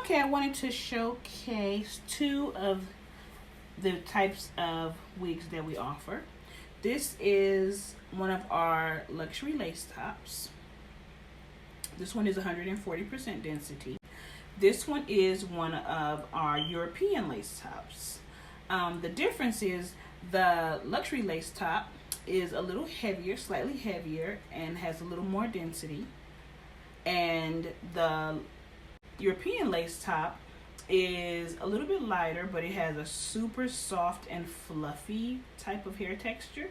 Okay, I wanted to showcase two of the types of wigs that we offer. This is one of our luxury lace tops. This one is 140% density. This one is one of our European lace tops. The difference is the luxury lace top is a little heavier, slightly heavier, and has a little more density. And the European lace top is a little bit lighter, but it has a super soft and fluffy type of hair texture.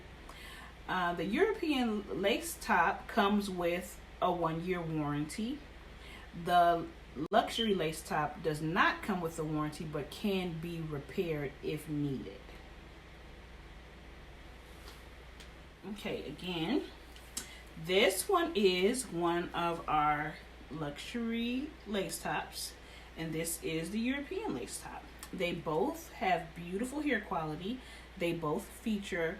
The European lace top comes with a 1-year warranty. The luxury lace top does not come with a warranty, but can be repaired if needed. Okay, again, this one is one of our luxury lace tops, and this is the European lace top. They both have beautiful hair quality. They both feature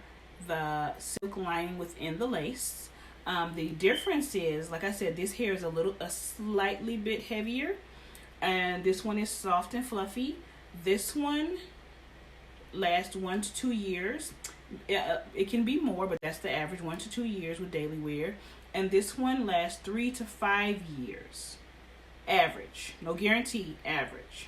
the silk lining within the lace. The difference is, like I said, this hair is a slightly bit heavier, and this one is soft and fluffy. This one lasts 1 to 2 years. It can be more, but that's the average, 1 to 2 years with daily wear. And this one lasts 3 to 5 years. Average, no guarantee, average.